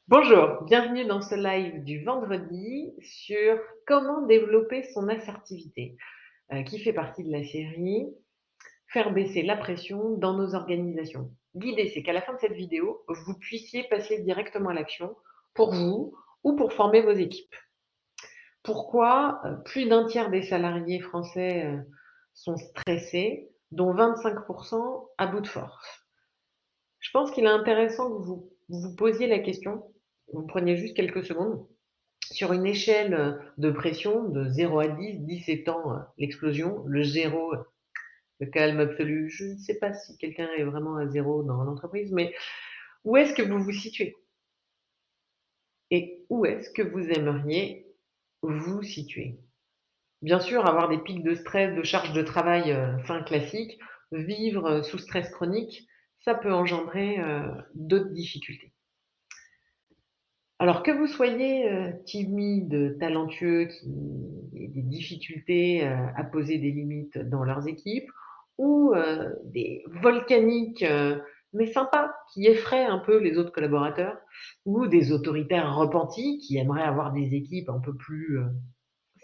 Bonjour, bienvenue dans ce live du vendredi sur comment développer son assertivité, qui fait partie de la série Faire baisser la pression dans nos organisations. L'idée, c'est qu'à la fin de cette vidéo, vous puissiez passer directement à l'action pour vous ou pour former vos équipes. Pourquoi plus d'un tiers des salariés français sont stressés, dont 25% à bout de force? Je pense qu'il est intéressant que vous vous posiez la question, vous preniez juste quelques secondes, sur une échelle de pression de 0 à 10, 10 étant l'explosion, le 0, le calme absolu. Je ne sais pas si quelqu'un est vraiment à 0 dans l'entreprise, mais où est-ce que vous vous situez? Et où est-ce que vous aimeriez vous situer? Bien sûr, avoir des pics de stress, de charge de travail fin classique, vivre sous stress chronique, ça peut engendrer d'autres difficultés. Alors que vous soyez timide, talentueux, qui aient des difficultés à poser des limites dans leurs équipes, ou des volcaniques mais sympas, qui effraient un peu les autres collaborateurs, ou des autoritaires repentis qui aimeraient avoir des équipes un peu plus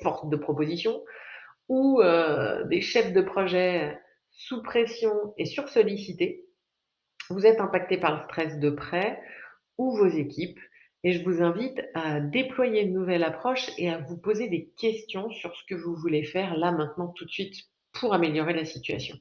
fortes de propositions, ou des chefs de projet sous pression et sursollicités. Vous êtes impactés par le stress de près, ou vos équipes, et je vous invite à déployer une nouvelle approche et à vous poser des questions sur ce que vous voulez faire là, maintenant, tout de suite, pour améliorer la situation.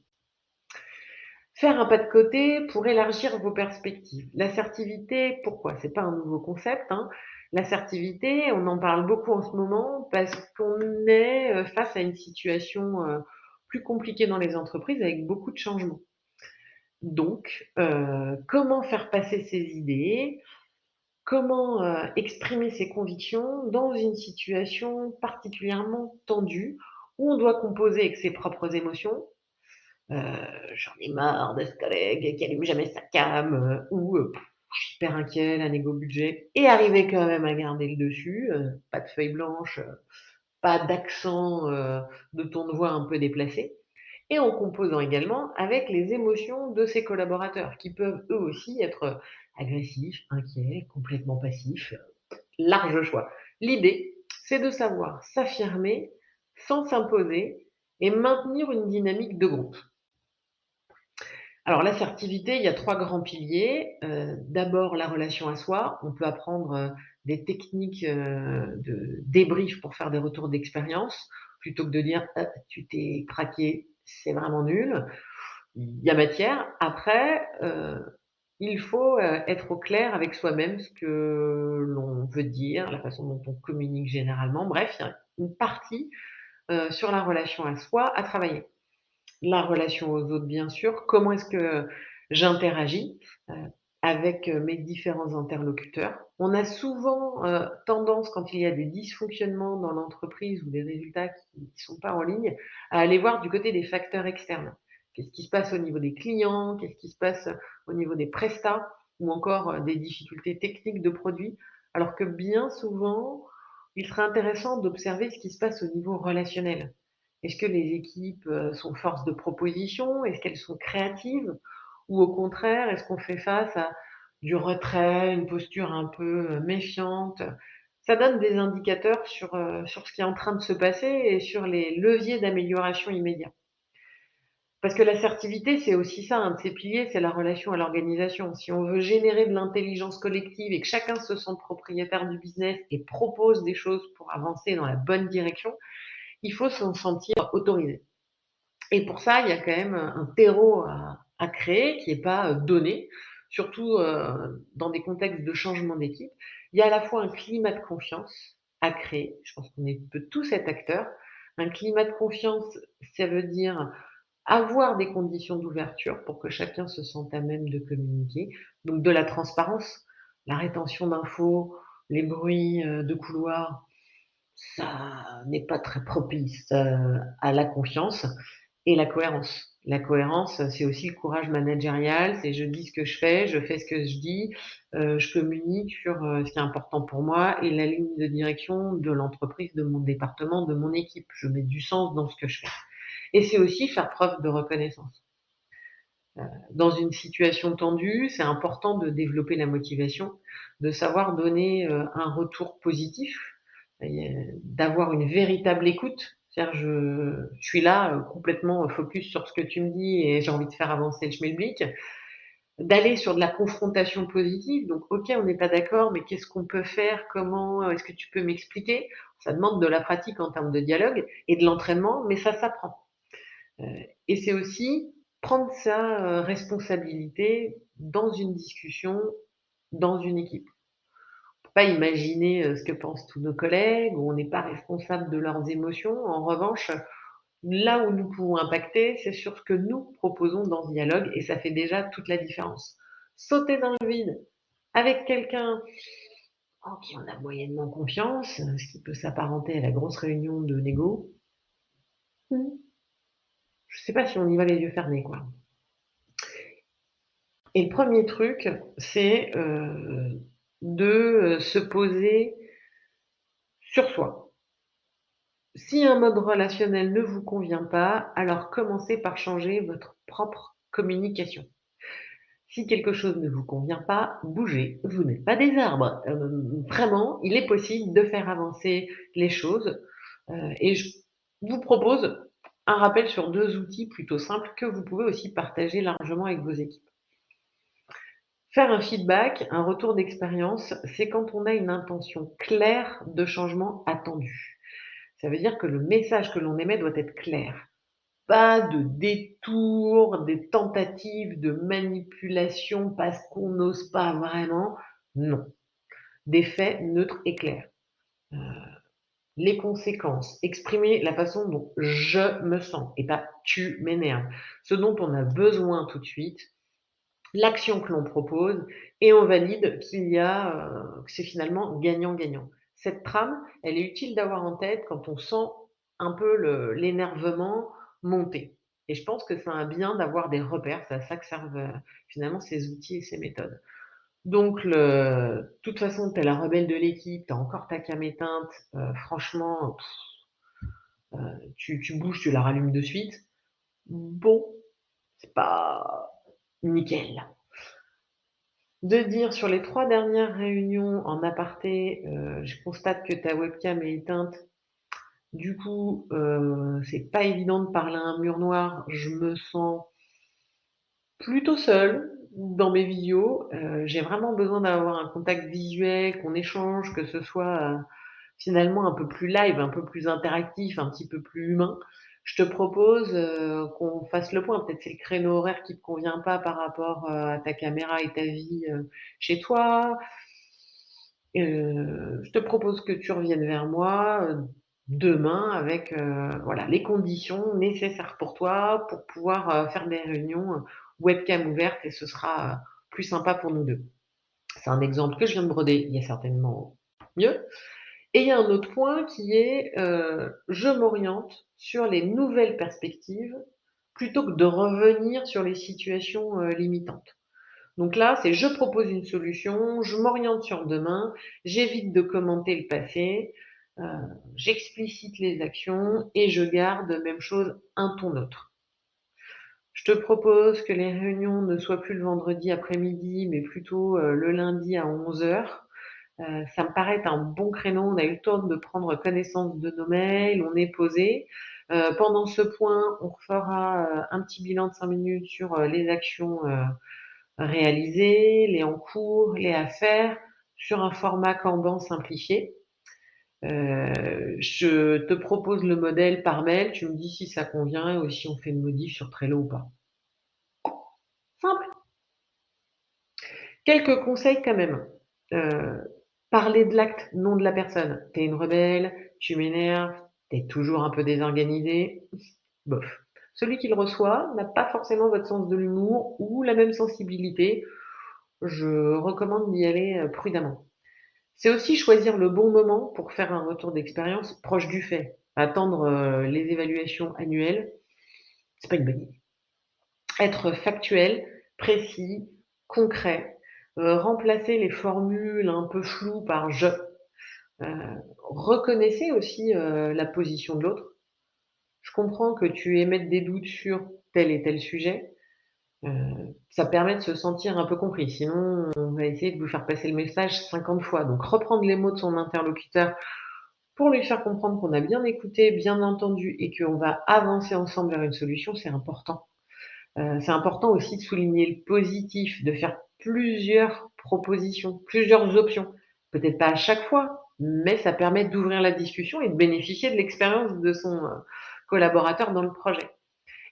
Faire un pas de côté pour élargir vos perspectives. L'assertivité, pourquoi? C'est pas un nouveau concept, hein. L'assertivité, on en parle beaucoup en ce moment parce qu'on est face à une situation plus compliquée dans les entreprises avec beaucoup de changements. Donc, comment faire passer ses idées? Comment exprimer ses convictions dans une situation particulièrement tendue, où on doit composer avec ses propres émotions? Heu, J'en ai marre de ce collègue qui allume jamais sa cam, ou je suis hyper inquiet, la négo budget, et arriver quand même à garder le dessus, pas de feuille blanche, pas d'accent, de ton de voix un peu déplacé, et en composant également avec les émotions de ses collaborateurs qui peuvent eux aussi être agressifs, inquiets, complètement passifs, large choix. L'idée, c'est de savoir s'affirmer sans s'imposer et maintenir une dynamique de groupe. Alors l'assertivité, il y a 3 grands piliers. D'abord la relation à soi. On peut apprendre des techniques de débrief pour faire des retours d'expérience, plutôt que de dire tu t'es craqué, c'est vraiment nul. Il y a matière. Après, il faut être au clair avec soi-même, ce que l'on veut dire, la façon dont on communique généralement. Bref, il y a une partie sur la relation à soi à travailler. La relation aux autres, bien sûr. Comment est-ce que j'interagis heu, avec mes différents interlocuteurs? On a souvent tendance, quand il y a des dysfonctionnements dans l'entreprise ou des résultats qui ne sont pas en ligne, à aller voir du côté des facteurs externes. Qu'est-ce qui se passe au niveau des clients? Qu'est-ce qui se passe au niveau des prestats? Ou encore des difficultés techniques de produits? Alors que bien souvent, il serait intéressant d'observer ce qui se passe au niveau relationnel. Est-ce que les équipes sont force de proposition? Est-ce qu'elles sont créatives? Ou au contraire, est-ce qu'on fait face à du retrait, une posture un peu méfiante? Ça donne des indicateurs sur ce qui est en train de se passer et sur les leviers d'amélioration immédiats. Parce que l'assertivité, c'est aussi ça, un de ses piliers, c'est la relation à l'organisation. Si on veut générer de l'intelligence collective et que chacun se sente propriétaire du business et propose des choses pour avancer dans la bonne direction, il faut s'en sentir autorisé. Et pour ça, il y a quand même un terreau à créer qui est pas donné, surtout dans des contextes de changement d'équipe. Il y a à la fois un climat de confiance à créer. Je pense qu'on peut tous être acteurs. Un climat de confiance, ça veut dire avoir des conditions d'ouverture pour que chacun se sente à même de communiquer. Donc de la transparence, la rétention d'infos, les bruits de couloir, ça n'est pas très propice à la confiance. Et la cohérence. La cohérence, c'est aussi le courage managérial, c'est je dis ce que je fais ce que je dis, je communique sur ce qui est important pour moi et la ligne de direction de l'entreprise, de mon département, de mon équipe. Je mets du sens dans ce que je fais. Et c'est aussi faire preuve de reconnaissance. Dans une situation tendue, c'est important de développer la motivation, de savoir donner, un retour positif et d'avoir une véritable écoute. C'est-à-dire je suis là, complètement focus sur ce que tu me dis et j'ai envie de faire avancer le schmilblick. D'aller sur de la confrontation positive, donc OK, on n'est pas d'accord, mais qu'est-ce qu'on peut faire? Comment, est-ce que tu peux m'expliquer? Ça demande de la pratique en termes de dialogue et de l'entraînement, mais ça s'apprend. Heu et c'est aussi prendre sa, responsabilité dans une discussion, dans une équipe. On peut pas imaginer, ce que pensent tous nos collègues, ou on n'est pas responsable de leurs émotions. En revanche, là où nous pouvons impacter, c'est sur ce que nous proposons dans ce dialogue et ça fait déjà toute la différence. Sauter dans le vide avec quelqu'un en qui on a moyennement confiance, ce qui peut s'apparenter à la grosse réunion de négo, mmh, je sais pas si on y va les yeux fermés, quoi. Et le premier truc, c'est, de, se poser sur soi. Si un mode relationnel ne vous convient pas, alors commencez par changer votre propre communication. Si quelque chose ne vous convient pas, bougez, vous n'êtes pas des arbres. Vraiment, il est possible de faire avancer les choses, et je vous propose un rappel sur 2 outils plutôt simples que vous pouvez aussi partager largement avec vos équipes. Faire un feedback, un retour d'expérience, c'est quand on a une intention claire de changement attendu. Ça veut dire que le message que l'on émet doit être clair. Pas de détours, des tentatives de manipulation parce qu'on n'ose pas vraiment. Non. Des faits neutres et clairs. Heu, les conséquences, exprimer la façon dont je me sens et pas tu m'énerves. Ce dont on a besoin tout de suite, l'action que l'on propose et on valide qu'il y a, que c'est finalement gagnant-gagnant. Cette trame, elle est utile d'avoir en tête quand on sent un peu l'énervement monter et je pense que c'est un bien d'avoir des repères, c'est à ça que servent, finalement ces outils et ces méthodes. Donc de toute façon, tu es la rebelle de l'équipe, tu as encore ta cam éteinte, franchement, tu bouges, tu la rallumes de suite. Bon, c'est pas nickel. De dire sur les 3 dernières réunions en aparté, je constate que ta webcam est éteinte. Du coup, c'est pas évident de parler à un mur noir. Je me sens plutôt seule dans mes visios. J'ai vraiment besoin d'avoir un contact visuel, qu'on échange, que ce soit, finalement un peu plus live, un peu plus interactif, un petit peu plus humain. Je te propose, qu'on fasse le point. Peut-être c'est le créneau horaire qui te convient pas par rapport, à ta caméra et ta vie, chez toi. Je te propose que tu reviennes vers moi, demain avec, voilà, les conditions nécessaires pour toi, pour pouvoir, faire des réunions, webcam ouverte et ce sera, plus sympa pour nous 2. C'est un exemple que je viens de broder, il y a certainement mieux. Et il y a un autre point qui est, je m'oriente sur les nouvelles perspectives plutôt que de revenir sur les situations, limitantes. Donc là, c'est je propose une solution, je m'oriente sur demain, j'évite de commenter le passé, heu, j'explicite les actions et je garde, même chose, un ton neutre. Je te propose que les réunions ne soient plus le vendredi après-midi, mais plutôt, le lundi à 11h. Ça me paraît être un bon créneau. On a eu le temps de prendre connaissance de nos mails, on est posé. Pendant ce point, on fera, un petit bilan de 5 minutes sur, les actions, réalisées, les en cours, les à faire, sur un format Kanban simplifié. Je te propose le modèle par mail, tu me dis si ça convient ou si on fait une modif sur Trello ou pas. Simple. Quelques conseils quand même. Heu, parler de l'acte, non de la personne. «Tu es une rebelle, tu m'énerves, tu es toujours un peu désorganisée», bof. Celui qui le reçoit n'a pas forcément votre sens de l'humour ou la même sensibilité. Je recommande d'y aller, prudemment. C'est aussi choisir le bon moment pour faire un retour d'expérience proche du fait. Attendre, les évaluations annuelles, c'est pas une bonne idée. Être factuel, précis, concret, remplacer les formules un peu floues par «je». Reconnaissez aussi, la position de l'autre. Je comprends que tu émettes des doutes sur tel et tel sujet. Ça permet de se sentir un peu compris. Sinon, on va essayer de vous faire passer le message 50 fois. Donc reprendre les mots de son interlocuteur pour lui faire comprendre qu'on a bien écouté, bien entendu et qu'on va avancer ensemble vers une solution, c'est important. C'est important aussi de souligner le positif, de faire plusieurs propositions, plusieurs options. Peut-être pas à chaque fois, mais ça permet d'ouvrir la discussion et de bénéficier de l'expérience de son collaborateur dans le projet.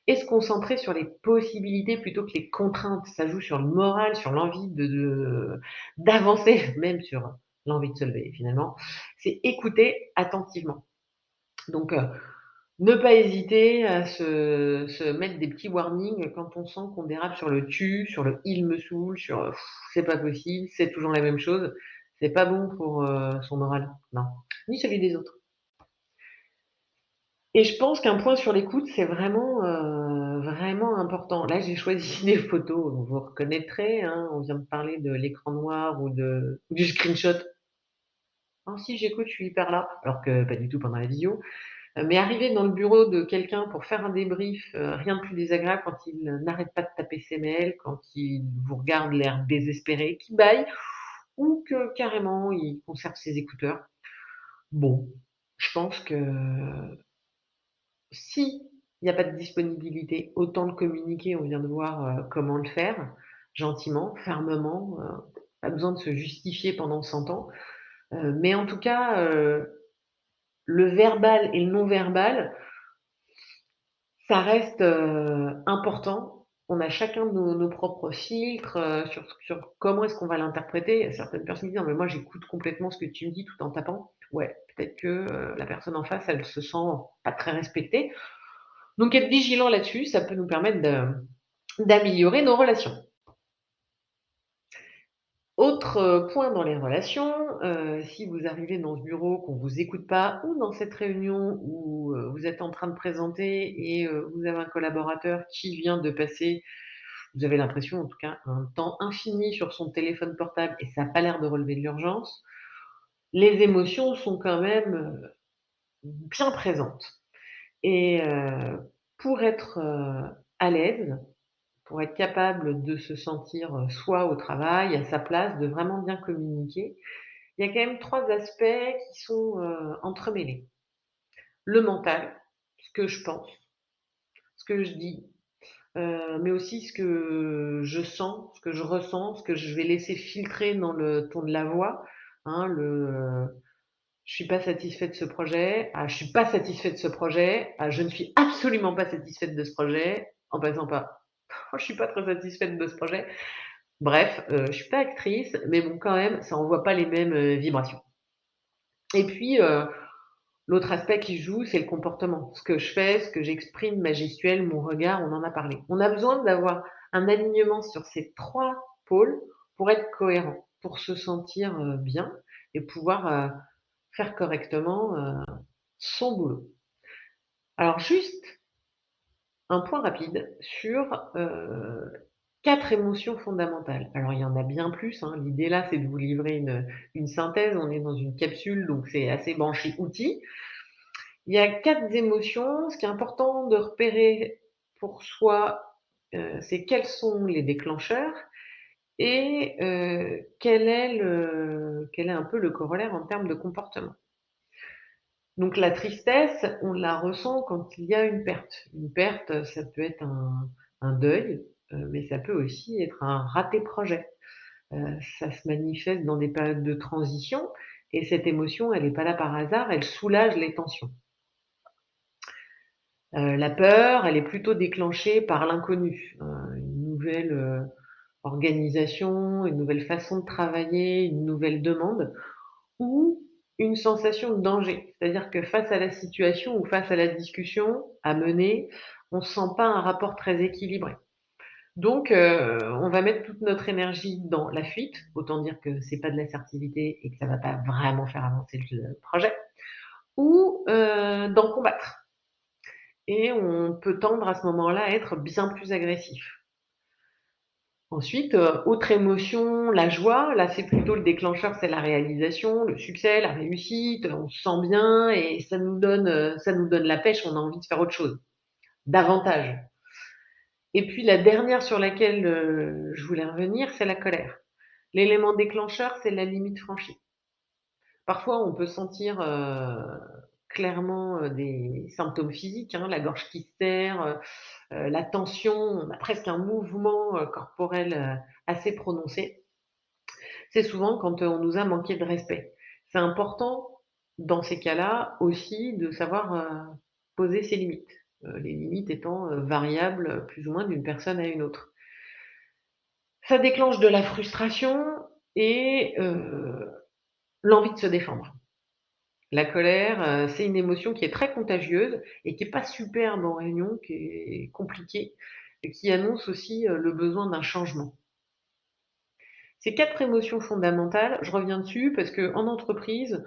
Et se concentrer sur les possibilités plutôt que les contraintes. Ça joue sur le moral, sur l'envie d'avancer, même sur l'envie de se lever finalement. C'est écouter attentivement. Donc, ne pas hésiter à se mettre des petits warnings quand on sent qu'on dérape sur le «tu», sur le «il me saoule», sur, «c'est pas possible», «c'est toujours la même chose». C'est pas bon pour, son moral, non, ni celui des autres. Et je pense qu'un point sur l'écoute, c'est vraiment important. Là, j'ai choisi des photos, vous reconnaîtrez, hein, on vient de parler de l'écran noir ou du screenshot. «Ah si, j'écoute, je suis hyper là», alors que pas du tout pendant la visio. Mais arriver dans le bureau de quelqu'un pour faire un débrief, rien de plus désagréable quand il n'arrête pas de taper ses mails, quand il vous regarde l'air désespéré, qu'il bâille ou que carrément il conserve ses écouteurs. Bon, je pense que si il y a pas de disponibilité, autant le communiquer. On vient de voir, comment le faire, gentiment, fermement, pas besoin de se justifier pendant 100 ans. Mais en tout cas, le verbal et le non verbal, ça reste, important. On a chacun nos propres filtres, sur comment est-ce qu'on va l'interpréter. Il y a certaines personnes qui disent: «Non mais moi j'écoute complètement ce que tu me dis tout en tapant». Ouais, peut-être que, la personne en face, elle se sent pas très respectée. Donc être vigilant là-dessus, ça peut nous permettre d'améliorer nos relations. Autre, point dans les relations, si vous arrivez dans ce bureau, qu'on vous écoute pas ou dans cette réunion où, vous êtes en train de présenter et vous avez un collaborateur qui vient de passer, vous avez l'impression en tout cas, un temps infini sur son téléphone portable et ça a pas l'air de relever de l'urgence, les émotions sont quand même, bien présentes et pour être, à l'aise, pour être capable de se sentir, soi au travail, à sa place, de vraiment bien communiquer, il y a quand même 3 aspects qui sont, entremêlés. Le mental, ce que je pense, ce que je dis, mais aussi ce que je sens, ce que je ressens, ce que je vais laisser filtrer dans le ton de la voix, hein, «Je suis pas satisfait de ce projet», à «Je suis pas satisfait de ce projet», à «Je ne suis absolument pas satisfaite de ce projet», en passant par «Oh, je suis pas très satisfaite de ce projet». Bref, je suis pas actrice, mais bon, quand même, ça envoie pas les mêmes, vibrations. Et puis, l'autre aspect qui joue, c'est le comportement. Ce que je fais, ce que j'exprime, ma gestuelle, mon regard, on en a parlé. On a besoin d'avoir un alignement sur ces 3 pôles pour être cohérent, pour se sentir, bien et pouvoir, faire correctement, son boulot. Alors juste un point rapide sur, 4 émotions fondamentales. Alors il y en a bien plus, hein. L'idée là, c'est de vous livrer une synthèse. On est dans une capsule, donc c'est assez branché outil. Il y a 4 émotions. Ce qui est important de repérer pour soi, c'est quels sont les déclencheurs et quel est un peu le corollaire en termes de comportement. Donc la tristesse, on la ressent quand il y a une perte. Une perte, ça peut être un deuil, mais ça peut aussi être un raté projet. Ça se manifeste dans des périodes de transition et cette émotion, elle est pas là par hasard, elle soulage les tensions. La peur, elle est plutôt déclenchée par l'inconnu, une nouvelle, organisation, une nouvelle façon de travailler, une nouvelle demande ou une sensation de danger. C'est-à-dire que face à la situation ou face à la discussion à mener, on sent pas un rapport très équilibré. Donc on va mettre toute notre énergie dans la fuite, autant dire que c'est pas de l'assertivité et que ça va pas vraiment faire avancer le projet ou dans combattre. Et on peut tendre à ce moment-là à être bien plus agressif. Ensuite, autre émotion, la joie. Là, c'est plutôt le déclencheur, c'est la réalisation, le succès, la réussite, on se sent bien et ça nous donne la pêche, on a envie de faire autre chose, davantage. Et puis la dernière sur laquelle, je voulais revenir, c'est la colère. L'élément déclencheur, c'est la limite franchie. Parfois, on peut sentir, clairement, des symptômes physiques, hein, la gorge qui se serre, la tension, on a presque un mouvement, corporel, assez prononcé. C'est souvent quand, on nous a manqué de respect. C'est important, dans ces cas-là, aussi de savoir, poser ses limites, les limites étant, variables, plus ou moins d'une personne à une autre. Ça déclenche de la frustration et l'envie de se défendre. La colère, c'est une émotion qui est très contagieuse et qui est pas superbe en réunion, qui est compliquée et qui annonce aussi, le besoin d'un changement. Ces 4 émotions fondamentales, je reviens dessus parce qu'en entreprise,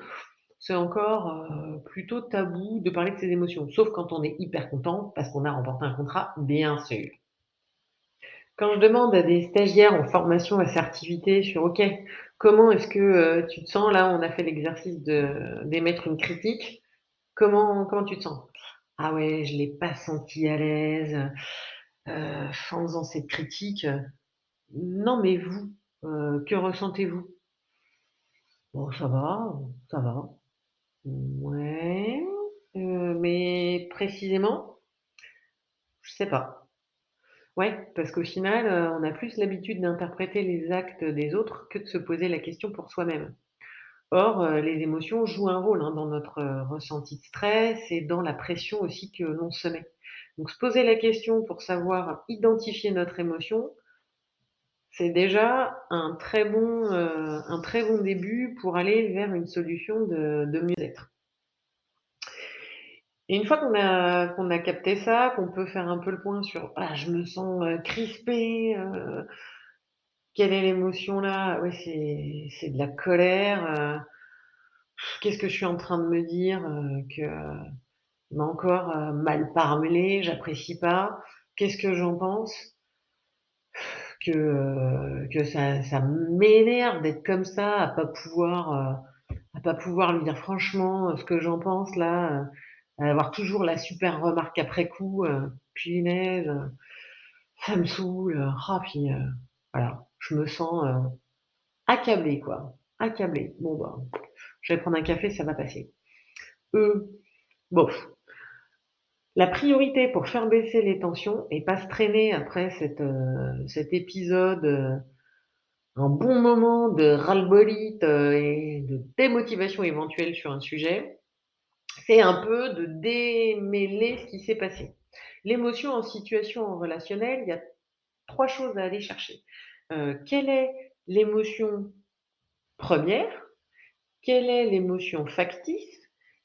c'est encore, plutôt tabou de parler de ses émotions, sauf quand on est hyper content parce qu'on a remporté un contrat, bien sûr. Quand je demande à des stagiaires en formation assertivité sur: «OK, comment est-ce que, tu te sens?» Là, on a fait l'exercice d'émettre une critique. Comment tu te sens? «Ah ouais, je l'ai pas senti à l'aise, en faisant cette critique». Non, mais vous, que ressentez-vous? «Bon, ça va». «Ouais, mais précisément?» «Je sais pas». Ouais, parce qu'au final, on a plus l'habitude d'interpréter les actes des autres que de se poser la question pour soi-même. Or, les émotions jouent un rôle, hein, dans notre, ressenti de stress et dans la pression aussi que l'on se met. Donc se poser la question pour savoir identifier notre émotion, c'est déjà un très bon début pour aller vers une solution de mieux-être. Et une fois qu'on a capté ça, qu'on peut faire un peu le point sur: «Ah, je me sens, crispé, quelle est l'émotion là? Ouais, c'est de la colère, qu'est-ce que je suis en train de me dire, que m'a encore, mal parlé, j'apprécie pas. Qu'est-ce que j'en pense? Que ça m'énerve d'être comme ça, à pas pouvoir lui dire franchement, ce que j'en pense là, à avoir toujours la super remarque après coup, punaise, ça me saoule, puis, voilà, je me sens, accablée quoi, accablée. Bon bah, je vais prendre un café, ça va passer. Heu, bof. La priorité pour faire baisser les tensions et pas se traîner après cet épisode, un bon moment de ras-le-bolite, et de démotivation éventuelle sur un sujet, c'est un peu de démêler ce qui s'est passé. L'émotion en situation relationnelle, il y a 3 choses à aller chercher. Quelle est l'émotion première? Quelle est l'émotion factice?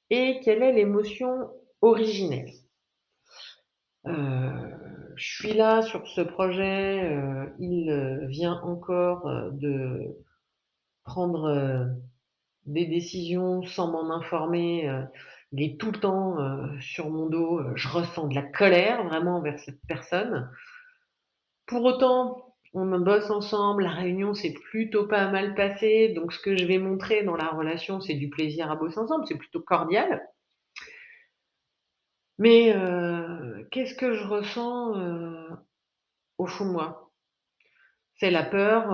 Et quelle est l'émotion originelle? Je suis là sur ce projet, il, vient encore, de prendre, des décisions sans m'en informer, il est tout le temps, sur mon dos, je ressens de la colère vraiment envers cette personne. Pour autant, on bosse ensemble, la réunion s'est plutôt pas mal passée, donc ce que je vais montrer dans la relation, c'est du plaisir à bosser ensemble, c'est plutôt cordial. Mais, qu'est-ce que je ressens, au fond de moi? C'est la peur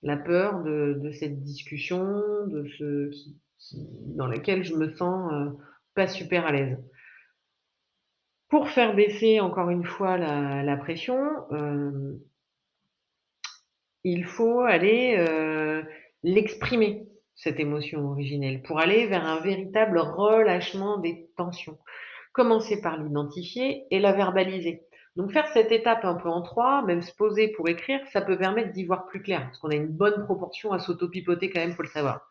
de cette discussion, de ce qui dans laquelle je me sens, pas super à l'aise. Pour faire baisser encore une fois la pression, il faut aller, l'exprimer, cette émotion originelle, pour aller vers un véritable relâchement des tensions. Commencer par l'identifier et la verbaliser. Donc faire cette étape un peu en 3, même se poser pour écrire, ça peut permettre d'y voir plus clair, parce qu'on a une bonne proportion à s'auto-pipoter quand même, faut le savoir.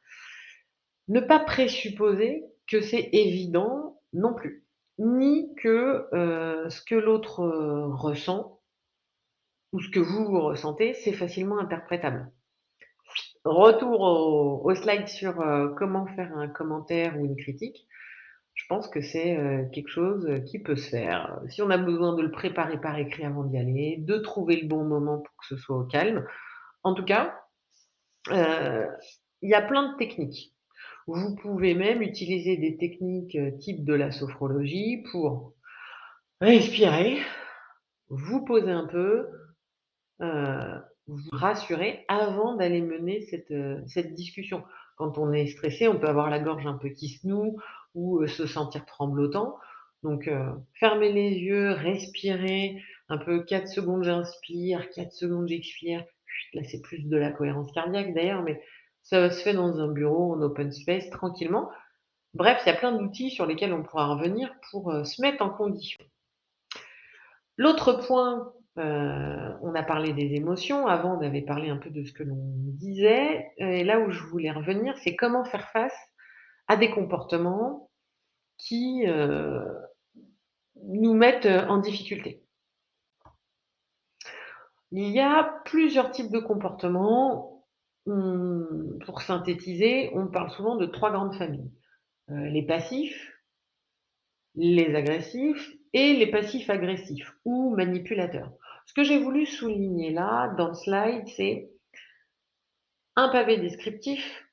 Ne pas présupposer que c'est évident non plus, ni que, ce que l'autre, ressent ou ce que vous ressentez, c'est facilement interprétable. Retour au slide sur, comment faire un commentaire ou une critique. Je pense que c'est, quelque chose, qui peut se faire. Si on a besoin de le préparer par écrit avant d'y aller, de trouver le bon moment pour que ce soit au calme. En tout cas, heu, il y a plein de techniques. Vous pouvez même utiliser des techniques, type de la sophrologie pour respirer, vous poser un peu, heu, vous rassurer avant d'aller mener cette discussion. Quand on est stressé, on peut avoir la gorge un peu qui se noue ou, se sentir tremblotant. Donc, fermer les yeux, respirer un peu 4 secondes j'inspire, 4 secondes j'expire. Là, c'est plus de la cohérence cardiaque d'ailleurs, mais ça se fait dans un bureau, en open space, tranquillement. Bref, il y a plein d'outils sur lesquels on pourra revenir pour, se mettre en condition. L'autre point, on a parlé des émotions. Avant, on avait parlé un peu de ce que l'on disait, et là où je voulais revenir, c'est comment faire face à des comportements qui, nous mettent, en difficulté. Il y a plusieurs types de comportements. Pour synthétiser, on parle souvent de 3 grandes familles. Les passifs, les agressifs et les passifs agressifs ou manipulateurs. Ce que j'ai voulu souligner là, dans le slide, c'est un pavé descriptif,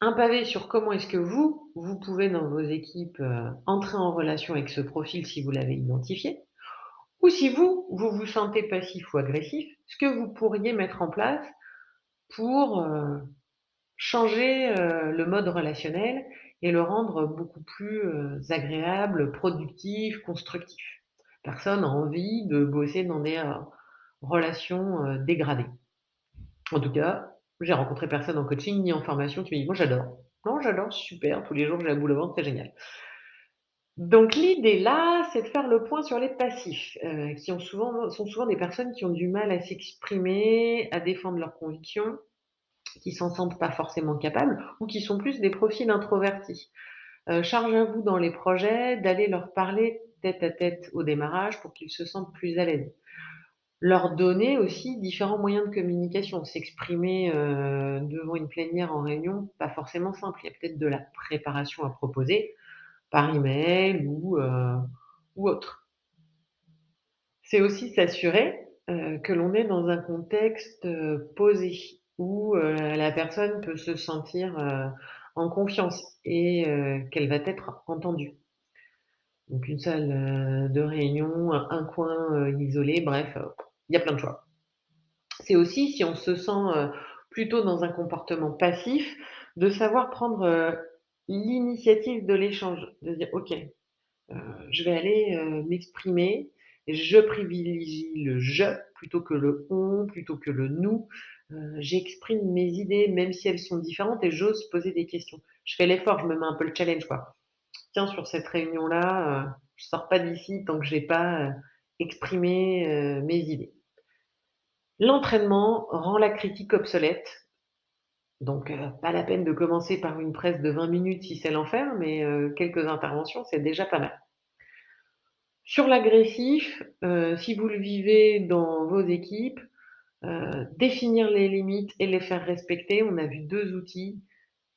un pavé sur comment est-ce que vous pouvez dans vos équipes, entrer en relation avec ce profil si vous l'avez identifié, ou si vous vous sentez passif ou agressif, ce que vous pourriez mettre en place pour, changer, le mode relationnel et le rendre beaucoup plus, agréable, productif, constructif. Personne n'a envie de bosser dans des, relations, dégradées. En tout cas, j'ai rencontré personne en coaching ni en formation qui m'a dit: «Moi j'adore». «Non, j'adore, super, tous les jours j'ai la boule au ventre, c'est génial». Donc l'idée là, c'est de faire le point sur les passifs, qui ont souvent sont souvent des personnes qui ont du mal à s'exprimer, à défendre leurs convictions, qui s'en sentent pas forcément capables ou qui sont plus des profils introvertis. Charge à vous dans les projets d'aller leur parler tête à tête au démarrage pour qu'ils se sentent plus à l'aise. Leur donner aussi différents moyens de communication. S'exprimer, devant une plénière en réunion, pas forcément simple. Il y a peut-être de la préparation à proposer par email ou autre. C'est aussi s'assurer, que l'on est dans un contexte, posé où, la personne peut se sentir, en confiance et qu'elle va être entendue. Donc une salle, de réunion, un coin, isolé, bref, il y a plein de choix. C'est aussi si on se sent, plutôt dans un comportement passif, de savoir prendre, l'initiative de l'échange, de se dire: «OK, je vais aller, m'exprimer, je privilégie le "je" plutôt que le «on», plutôt que le «nous». J'exprime mes idées même si elles sont différentes et j'ose poser des questions. Je fais l'effort, je me mets un peu le challenge, quoi. Tiens, sur cette réunion-là, je sors pas d'ici tant que j'ai pas, exprimé, mes idées. L'entraînement rend la critique obsolète, donc pas la peine de commencer par une presse de 20 minutes si c'est l'enfer, mais quelques interventions, c'est déjà pas mal. Sur l'agressif, si vous le vivez dans vos équipes, définir les limites et les faire respecter, on a vu 2 outils,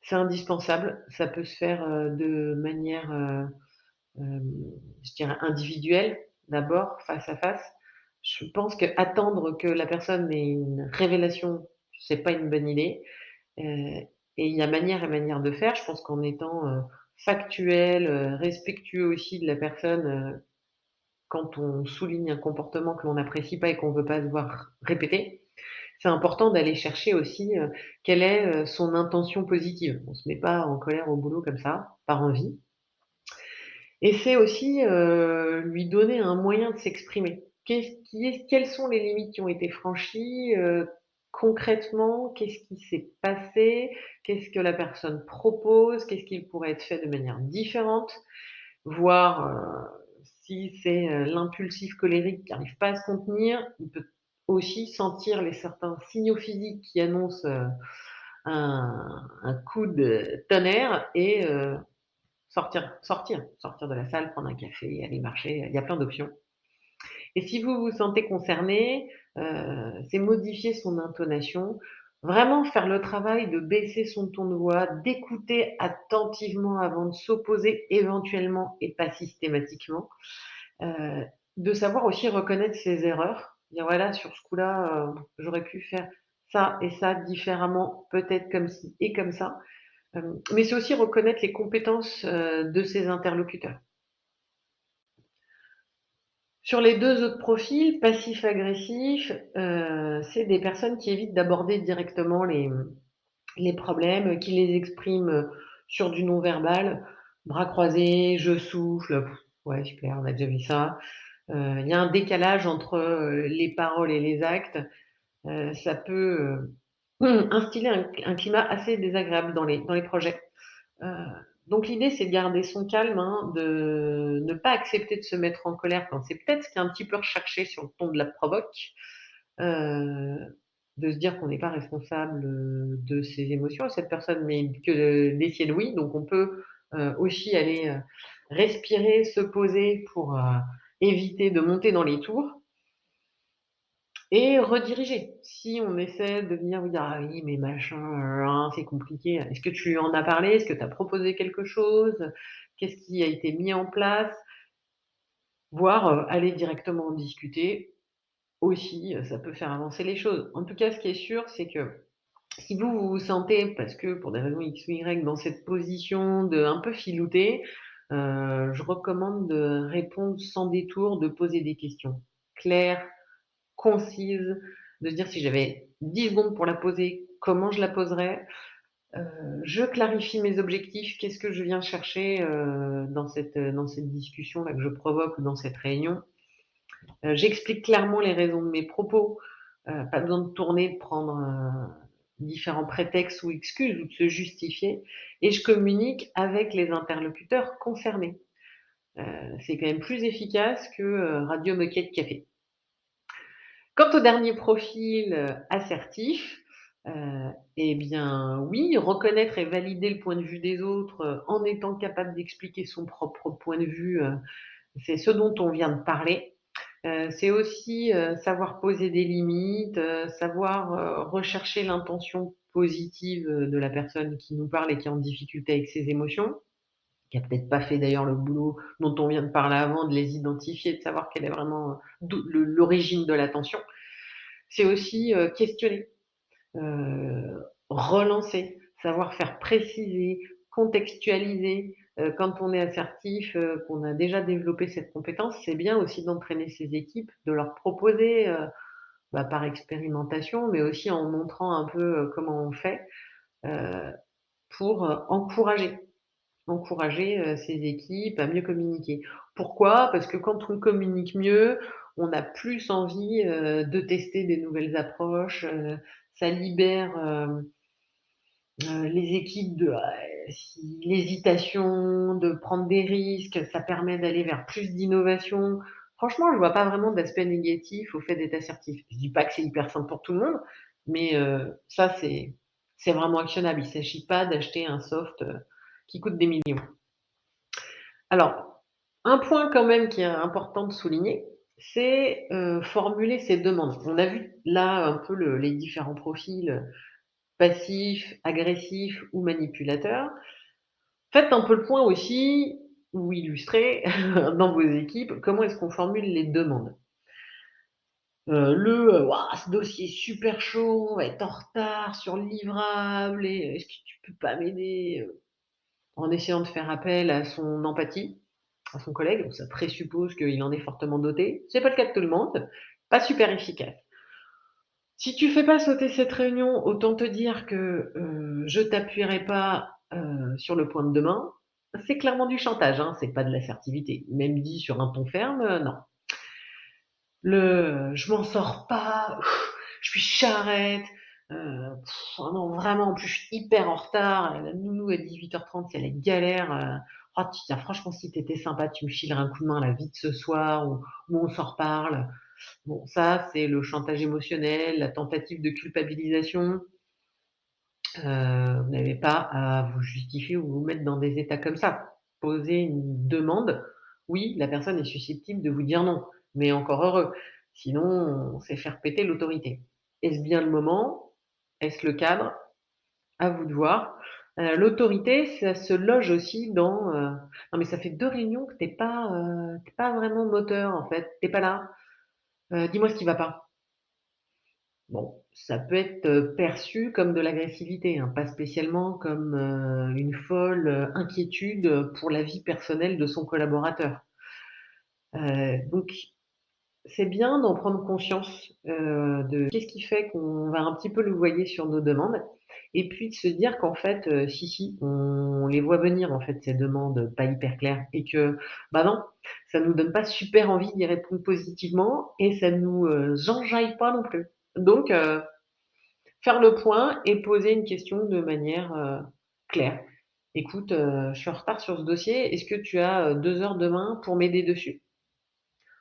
c'est indispensable. Ça peut se faire, de manière, hem, je dirais individuelle, d'abord, face à face. Je pense qu'attendre que la personne ait une révélation, c'est pas une bonne idée, et il y a manière et manière de faire. Je pense qu'en étant, factuel, respectueux aussi de la personne, quand on souligne un comportement que l'on n'apprécie pas et qu'on veut pas se voir répéter, c'est important d'aller chercher aussi, quelle est, son intention positive. On se met pas en colère au boulot comme ça, par envie. Et c'est aussi, lui donner un moyen de s'exprimer. Quelles sont les limites qui ont été franchies, concrètement, qu'est-ce qui s'est passé? Qu'est-ce que la personne propose? Qu'est-ce qui pourrait être fait de manière différente? Voir, si c'est, l'impulsif colérique qui n'arrive pas à se contenir, il peut aussi sentir les certains signaux physiques qui annoncent, un coup de tonnerre et sortir de la salle, prendre un café, aller marcher, il y a plein d'options. Et si vous vous sentez concerné, c'est modifier son intonation, vraiment faire le travail de baisser son ton de voix, d'écouter attentivement avant de s'opposer éventuellement et pas systématiquement, heu, de savoir aussi reconnaître ses erreurs, dire: «Voilà, sur ce coup-là, j'aurais pu faire ça et ça différemment, peut-être comme ci et comme ça». Mais c'est aussi reconnaître les compétences, de ses interlocuteurs. Sur les 2 autres profils, passif-agressif, c'est des personnes qui évitent d'aborder directement les problèmes, qui les expriment sur du non-verbal, bras croisés, je souffle, ouais super, on a déjà vu ça. Il y a un décalage entre, les paroles et les actes. Ça peut, instiller un climat assez désagréable dans les projets. Heu, donc l'idée, c'est de garder son calme, hein, de ne pas accepter de se mettre en colère quand c'est peut-être ce qui est un petit peu recherché sur le ton de la provoque. Heu, de se dire qu'on n'est pas responsable, de ses émotions à cette personne, mais que des siennes oui. Donc on peut, aussi aller, respirer, se poser pour, éviter de monter dans les tours. Et rediriger. Si on essaie de venir lui dire: «Ah oui, mais machin, c'est compliqué». Est-ce que tu lui en as parlé? Est-ce que tu as proposé quelque chose? Qu'est-ce qui a été mis en place? Voire, aller directement en discuter aussi, ça peut faire avancer les choses. En tout cas, ce qui est sûr, c'est que si vous, vous vous sentez, parce que pour des raisons X ou Y, dans cette position de un peu filouter, je recommande de répondre sans détour, de poser des questions claires, concise, de se dire: «Si j'avais 10 secondes pour la poser, comment je la poserais?» Je clarifie mes objectifs. Qu'est-ce que je viens chercher, dans cette discussion-là que je provoque ou dans cette réunion? J'explique clairement les raisons de mes propos. Pas besoin de tourner, de prendre, différents prétextes ou excuses ou de se justifier, et je communique avec les interlocuteurs concernés. Heu, c'est quand même plus efficace que, radio moquette café. Quant au dernier profil, assertif, et bien, oui, reconnaître et valider le point de vue des autres, en étant capable d'expliquer son propre point de vue, c'est ce dont on vient de parler. C'est aussi, savoir poser des limites, savoir, rechercher l'intention positive, de la personne qui nous parle et qui est en difficulté avec ses émotions, qui a peut-être pas fait d'ailleurs le boulot dont on vient de parler avant, de les identifier, de savoir quelle est vraiment, l'origine de la tension. C'est aussi, questionner, relancer, savoir faire préciser, contextualiser. Quand on est assertif, qu'on a déjà développé cette compétence, c'est bien aussi d'entraîner ses équipes, de leur proposer, par expérimentation, mais aussi en montrant un peu, comment on fait, heu, pour, encourager, ses équipes à mieux communiquer. Pourquoi? Parce que quand on communique mieux, on a plus envie, de tester des nouvelles approches, ça libère, les équipes de, l'hésitation, de prendre des risques, ça permet d'aller vers plus d'innovation. Franchement, je vois pas vraiment d'aspect négatif au fait d'être assertif. Je dis pas que c'est hyper simple pour tout le monde, mais ça c'est vraiment actionnable. Il s'agit pas d'acheter un soft, qui coûte des millions. Alors, un point quand même qui est important de souligner, c'est, formuler ses demandes. On a vu là un peu les différents profils, passifs, agressifs ou manipulateurs. Faites un peu le point aussi, ou illustrez dans vos équipes, comment est-ce qu'on formule les demandes. «Waouh, ce dossier est super chaud, on va être en retard sur le livrable et est-ce que tu peux pas m'aider?» En essayant de faire appel à son empathie, à son collègue, donc ça présuppose qu'il en est fortement doté. C'est pas le cas de tout le monde, pas super efficace. Si tu fais pas sauter cette réunion, autant te dire que, je t'appuierai pas, sur le point de demain. C'est clairement du chantage, hein, c'est pas de l'assertivité. Même dit sur un ton ferme, non. «Je m'en sors pas, je suis charrette, oh non vraiment en plus je suis hyper en retard, la nounou à 18h30 c'est la galère, oh tiens franchement si tu étais sympa tu me filerais un coup de main là vite ce soir ou on s'en reparle». Bon, ça, c'est le chantage émotionnel, la tentative de culpabilisation. Vous n'avez pas à vous justifier ou vous mettre dans des états comme ça. Posez une demande, oui, la personne est susceptible de vous dire non, mais encore heureux. Sinon, c'est faire péter l'autorité. Est-ce bien le moment? Est-ce le cadre? À vous de voir. L'autorité, ça se loge aussi dans, «Non mais ça fait 2 réunions que tu es pas vraiment moteur en fait, tu es pas là. Dis-moi ce qui va pas». Bon, ça peut être, perçu comme de l'agressivité, hein, pas spécialement comme, une folle, inquiétude, pour la vie personnelle de son collaborateur. Donc c'est bien d'en prendre conscience, de qu'est-ce qui fait qu'on va un petit peu le louvoyer sur nos demandes et puis de se dire qu'en fait, si, on les voit venir en fait ces demandes pas hyper claires et que, bah, non, ça nous donne pas super envie d'y répondre positivement et ça nous, enjaille pas non plus. Donc faire le point et poser une question de manière, claire. «Écoute, je suis en retard sur ce dossier, est-ce que tu as, 2 heures demain pour m'aider dessus?»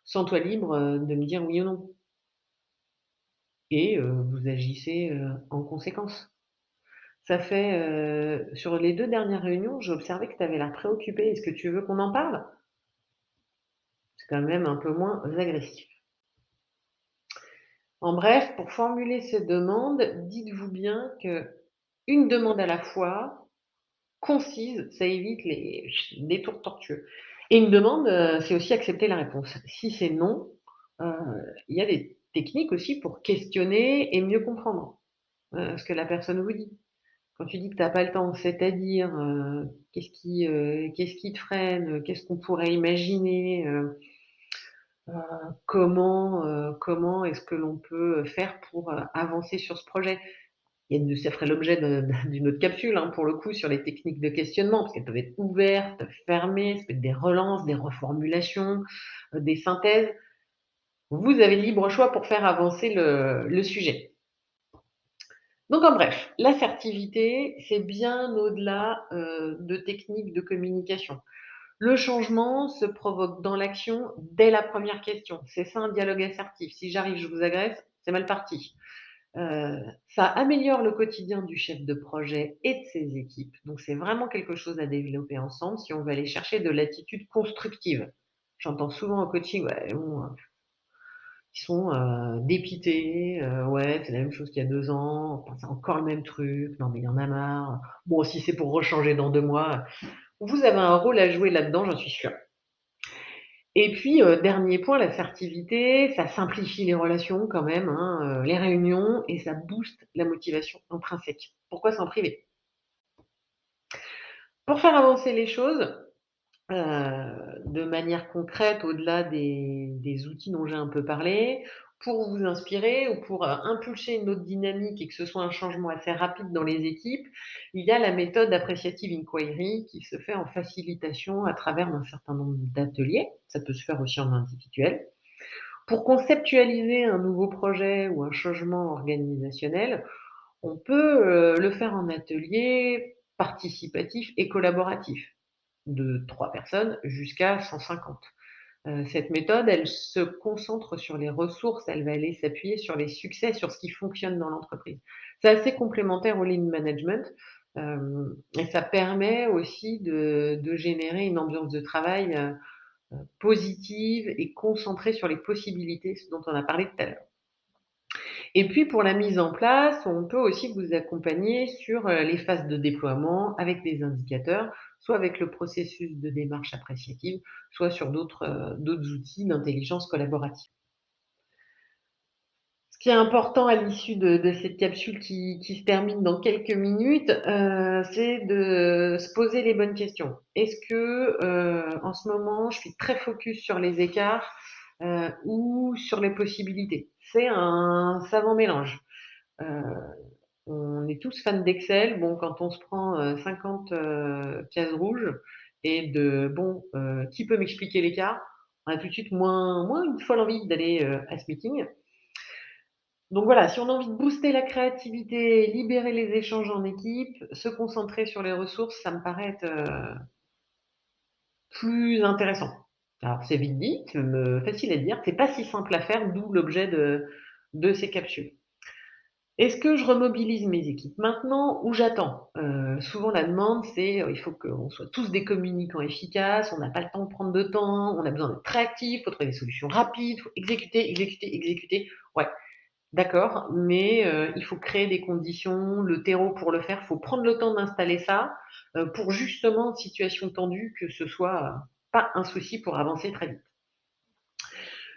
Sens-toi libre, de me dire oui ou non et vous agissez, en conséquence. Ça fait, sur les 2 dernières réunions, j'ai observé que tu avais l'air préoccupé. Est-ce que tu veux qu'on en parle? C'est quand même un peu moins agressif. En bref, pour formuler ces demandes, dites-vous bien qu'une demande à la fois, concise, ça évite les détours tortueux et une demande, c'est aussi accepter la réponse. Si c'est non, heu, il y a des techniques aussi pour questionner et mieux comprendre, ce que la personne vous dit. Quand tu dis que tu as pas le temps, c'est-à-dire, qu'est-ce qui te freine? Qu'est-ce qu'on pourrait imaginer? Comment est-ce que l'on peut faire pour, avancer sur ce projet? Ça ferait l'objet d'une autre capsule, hein, pour le coup, sur les techniques de questionnement, parce qu'elles peuvent être ouvertes, fermées, ça peut être des relances, des reformulations, des synthèses. Vous avez libre choix pour faire avancer le sujet. Donc en bref, l'assertivité, c'est bien au-delà, de techniques de communication. Le changement se provoque dans l'action dès la première question. C'est ça un dialogue assertif. Si j'arrive, je vous agresse, c'est mal parti. Ça améliore le quotidien du chef de projet et de ses équipes. Donc c'est vraiment quelque chose à développer ensemble si on veut aller chercher de l'attitude constructive. J'entends souvent en coaching, ouais, bon, ils sont, dépités, «Ouais, c'est la même chose qu'il y a 2 ans, enfin, c'est encore le même truc, non mais il y en a marre. Bon, si c'est pour rechanger dans 2 mois», vous avez un rôle à jouer là-dedans, j'en suis sûre. Et puis, dernier point, l'assertivité, ça simplifie les relations quand même, hein, les réunions et ça booste la motivation intrinsèque. Pourquoi s'en priver? Pour faire avancer les choses, de manière concrète au-delà des outils dont j'ai un peu parlé, pour vous inspirer ou pour, impulser une autre dynamique et que ce soit un changement assez rapide dans les équipes, il y a la méthode Appreciative Inquiry qui se fait en facilitation à travers un certain nombre d'ateliers. Ça peut se faire aussi en individuel. Pour conceptualiser un nouveau projet ou un changement organisationnel, on peut, le faire en atelier participatif et collaboratif, de 3 personnes jusqu'à 150. Cette méthode, elle se concentre sur les ressources, elle va aller s'appuyer sur les succès, sur ce qui fonctionne dans l'entreprise. C'est assez complémentaire au lean management, et ça permet aussi de générer une ambiance de travail, positive et concentrée sur les possibilités, ce dont on a parlé tout à l'heure. Et puis pour la mise en place, on peut aussi vous accompagner sur, les phases de déploiement avec des indicateurs, soit avec le processus de démarche appréciative, soit sur d'autres outils d'intelligence collaborative. Ce qui est important à l'issue de cette capsule qui se termine dans quelques minutes, c'est de se poser les bonnes questions. Est-ce que, en ce moment, je suis très focus sur les écarts, ou sur les possibilités? C'est un savant mélange. Heu, on est tous fans d'Excel. Bon, quand on se prend, 50, cases rouges et de bon, qui peut m'expliquer l'écart? On a tout de suite moins une folle envie d'aller, à ce meeting. Donc voilà, si on a envie de booster la créativité, libérer les échanges en équipe, se concentrer sur les ressources, ça me paraît être, plus intéressant. Alors c'est vite dit, facile à dire, c'est pas si simple à faire, d'où l'objet de ces capsules. Est-ce que je remobilise mes équipes maintenant ou j'attends? Souvent la demande c'est, il faut qu'on soit tous des communicants efficaces, on n'a pas le temps de prendre de temps, on a besoin d'être réactifs, faut trouver des solutions rapides, faut exécuter, exécuter, exécuter. Ouais, d'accord, mais il faut créer des conditions, le terreau pour le faire. Il faut prendre le temps d'installer ça, pour justement, en situation tendue, que ce soit, pas un souci pour avancer très vite.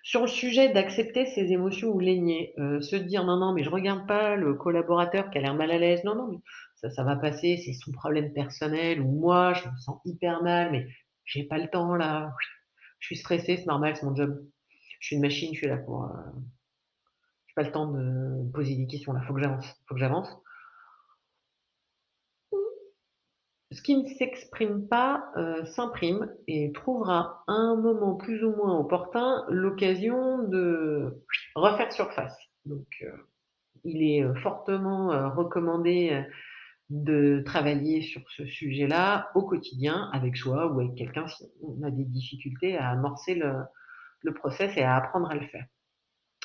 Sur le sujet d'accepter ses émotions ou les nier, se dire: «Non, non, mais je regarde pas le collaborateur qui a l'air mal à l'aise. Non, non, mais ça va passer, c'est son problème personnel ou moi, je me sens hyper mal, mais j'ai pas le temps là, je suis stressé, c'est normal, c'est mon job». Je suis une machine, je suis là pour, j'ai pas le temps de me poser des questions là, faut que j'avance. Ce qui ne s'exprime pas, s'imprime et trouvera à un moment plus ou moins opportun l'occasion de refaire surface. Donc, il est, fortement, recommandé, de travailler sur ce sujet-là au quotidien avec soi ou avec quelqu'un si on a des difficultés à amorcer le process et à apprendre à le faire.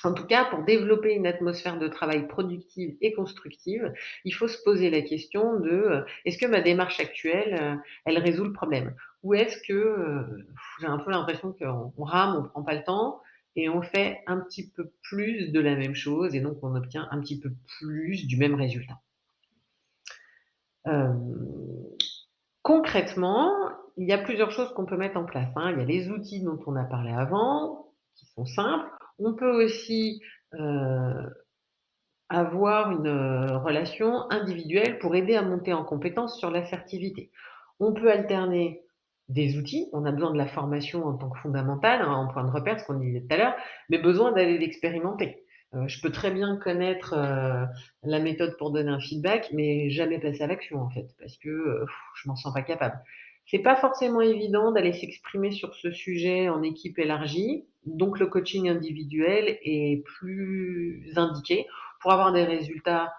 En tout cas, pour développer une atmosphère de travail productive et constructive, il faut se poser la question de, est-ce que ma démarche actuelle, elle résout le problème? Ou est-ce que, j'ai un peu l'impression qu'on rame, on prend pas le temps et on fait un petit peu plus de la même chose et donc on obtient un petit peu plus du même résultat? Hem, Concrètement, il y a plusieurs choses qu'on peut mettre en place, hein. Il y a les outils dont on a parlé avant, qui sont simples. On peut aussi, heu avoir une, relation individuelle pour aider à monter en compétence sur l'assertivité. On peut alterner des outils, on a besoin de la formation en tant que fondamentale, hein, en point de repère, ce qu'on disait tout à l'heure, mais besoin d'aller l'expérimenter. Je peux très bien connaître, la méthode pour donner un feedback, mais jamais passer à l'action en fait, parce que, je m'en sens pas capable. C'est pas forcément évident d'aller s'exprimer sur ce sujet en équipe élargie, donc le coaching individuel est plus indiqué pour avoir des résultats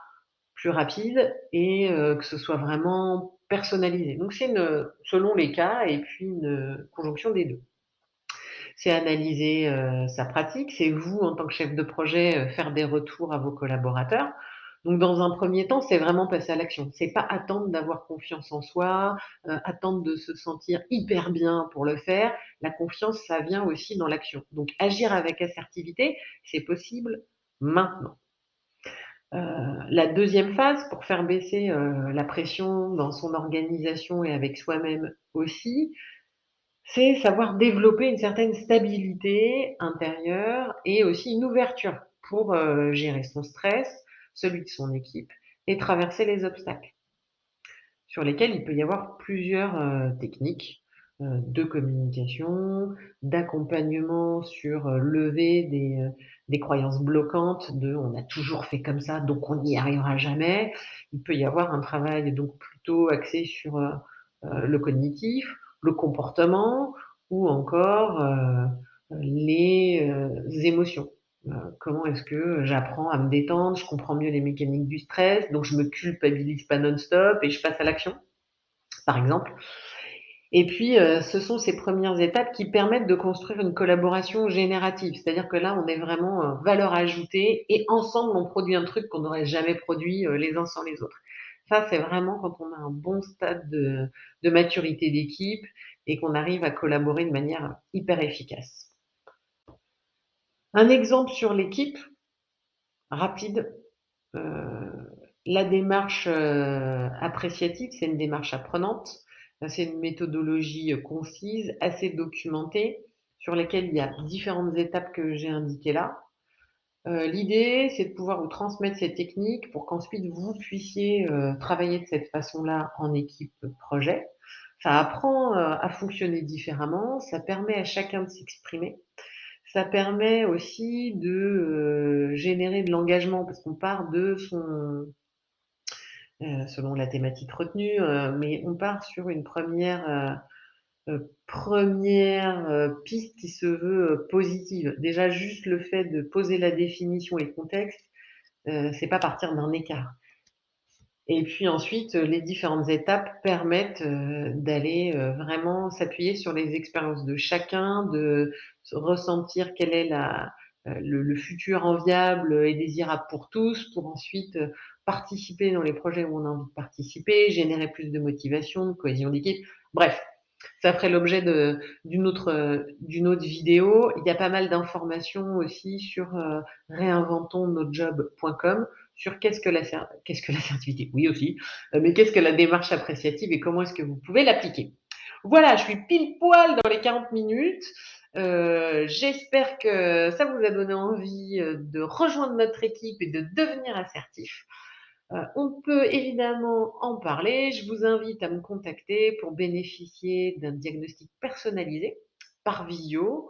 plus rapides et que ce soit vraiment personnalisé. Donc c'est une selon les cas et puis une conjonction des 2. C'est analyser, sa pratique, c'est vous en tant que chef de projet, faire des retours à vos collaborateurs. Donc dans un premier temps, c'est vraiment passer à l'action. C'est pas attendre d'avoir confiance en soi, attendre de se sentir hyper bien pour le faire. La confiance, ça vient aussi dans l'action. Donc agir avec assertivité, c'est possible maintenant. La deuxième phase pour faire baisser, la pression dans son organisation et avec soi-même aussi, c'est savoir développer une certaine stabilité intérieure et aussi une ouverture pour, gérer son stress, celui de son équipe et traverser les obstacles sur lesquels il peut y avoir plusieurs, techniques, de communication, d'accompagnement sur, lever des croyances bloquantes de: «On a toujours fait comme ça, donc on n'y arrivera jamais». Il peut y avoir un travail donc plutôt axé sur, le cognitif, le comportement ou encore, les, émotions. Comment est-ce que j'apprends à me détendre, je comprends mieux les mécaniques du stress, donc je me culpabilise pas non-stop et je passe à l'action, par exemple. Et puis, ce sont ces premières étapes qui permettent de construire une collaboration générative. C'est-à-dire que là, on est vraiment, valeur ajoutée et ensemble, on produit un truc qu'on n'aurait jamais produit, les uns sans les autres. Ça, c'est vraiment quand on a un bon stade de maturité d'équipe et qu'on arrive à collaborer de manière hyper efficace. Un exemple sur l'équipe, rapide, la démarche, appréciative, c'est une démarche apprenante. C'est une méthodologie, concise, assez documentée, sur laquelle il y a différentes étapes que j'ai indiquées là. L'idée, c'est de pouvoir vous transmettre ces techniques pour qu'ensuite vous puissiez, travailler de cette façon-là en équipe projet. Ça apprend, à fonctionner différemment, ça permet à chacun de s'exprimer. Ça permet aussi de, générer de l'engagement parce qu'on part de son selon la thématique retenue, mais on part sur une première piste qui se veut, positive. Déjà juste le fait de poser la définition et le contexte, c'est pas partir d'un écart. Et puis ensuite, les différentes étapes permettent, d'aller, vraiment s'appuyer sur les expériences de chacun, de se ressentir quelle est le futur enviable et désirable pour tous, pour ensuite, participer dans les projets où on a envie de participer, générer plus de motivation, de cohésion d'équipe. Bref, ça ferait l'objet d'une autre vidéo. Il y a pas mal d'informations aussi sur, réinventonsnosjobs.com sur qu'est-ce que l'assertivité? Oui aussi, mais qu'est-ce que la démarche appréciative et comment est-ce que vous pouvez l'appliquer? Voilà, je suis pile poil dans les 40 minutes. J'espère que ça vous a donné envie, de rejoindre notre équipe et de devenir assertif. On peut évidemment en parler. Je vous invite à me contacter pour bénéficier d'un diagnostic personnalisé par visio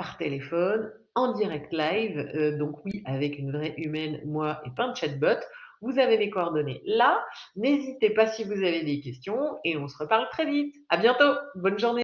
par téléphone, en direct live, donc oui, avec une vraie humaine, moi et pas un chatbot. Vous avez mes coordonnées là. N'hésitez pas si vous avez des questions et on se reparle très vite. À bientôt. Bonne journée.